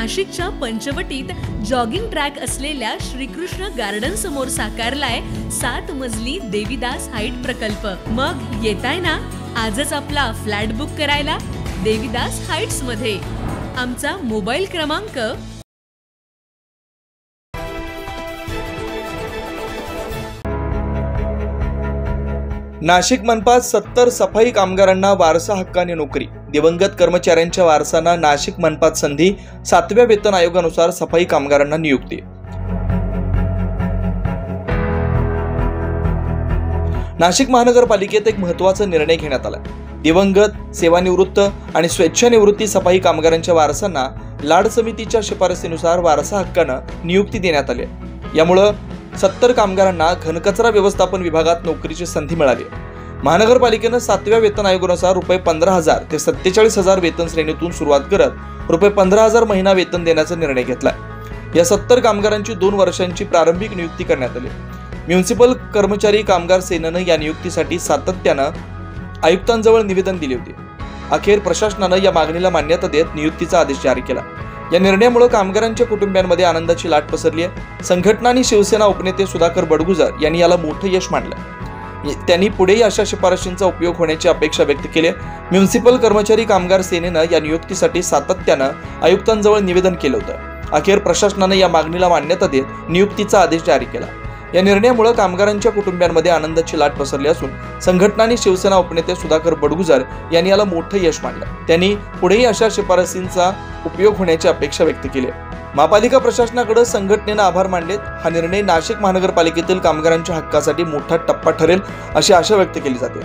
नाशिकच्या पंचवटीत jogging track असलेल्या Shrikrishna garden समोर साकारलाय 7 मजली देवीदास हाईट प्रकल्प। मग येताय ना आजच आपला फ्लॅट बुक करायला देवीदास हाईट्स मध्ये। आमचा मोबाईल क्रमांक नाशिक मनपात 70 सफाई कामगारांना वारसा हक्काने नोकरी। दिवंगत कर्मचाऱ्यांच्या वारसांना नाशिक मनपात संधी। 7व्या वेतन आयोगानुसार सफाई कामगारांना नियुक्ती। नाशिक महानगरपालिकेत एक महत्त्वाचा निर्णय घेण्यात आला। दिवंगत, सेवानिवृत्त आणि स्वेच्छानिवृत्ती सफाई कामगारांच्या वारसांना लाड समितीच्या शिफारसीनुसार वारसा हक्काने नियुक्ती देण्यात आली। यामुळे 70 कामगारांना घनकचरा व्यवस्थापन विभागात नोकरीची संधी मिळाली। महानगरपालिकेने 7व्या वेतन आयोगानुसार ₹15,000 ते 47,000 वेतन श्रेणीतून सुरुवात करत ₹15,000 महिना वेतन देण्याचा निर्णय घेतला। या 70 कामगारांची 2 वर्षांची प्रारंभिक नियुक्ती करण्यात आली। म्युनिसिपल कर्मचारी कामगार सेनेने या नियुक्तीसाठी सातत्याने आयुक्तांजवळ निवेदन दिले होते। अखेर प्रशासनाने या मागणीला मान्यता देत नियुक्तीचा आदेश जारी केला। या निर्णयामुळे कामगारांच्या कुटुंबियांमध्ये आनंदाची लाट पसरली आहे। संघटना आणि शिवसेना उपनेते सुधाकर बडगुजर यांनी याला मोठं यश मानलं। त्यांनी पुढेही अशा शिफारशींचा उपयोग होण्याची अपेक्षा व्यक्त केली आहे। म्युनिसिपल कर्मचारी कामगार सेनेने या नियुक्तीसाठी सातत्याने आयुक्तांजवळ निवेदन केलं होतं। अखेर प्रशासनाने या मागणीला मान्यता देत नियुक्तीचा आदेश जारी केला। या निर्णयामुळे कामगारांच्या कुटुंबियांमध्ये आनंदाची लाट पसरली असून संघटना आणि शिवसेना उपनेते सुधाकर बडगुजर यांनी याला मोठं यश मानलं। त्यांनी पुढेही अशा शिफारसींचा उपयोग होण्याची अपेक्षा व्यक्त केली आहे। महापालिका प्रशासनाकडे संघटनेने आभार मानलेत। हा निर्णय नाशिक महानगरपालिकेतील कामगारांच्या हक्कासाठी मोठा टप्पा ठरेल अशी आशा व्यक्त केली जाते।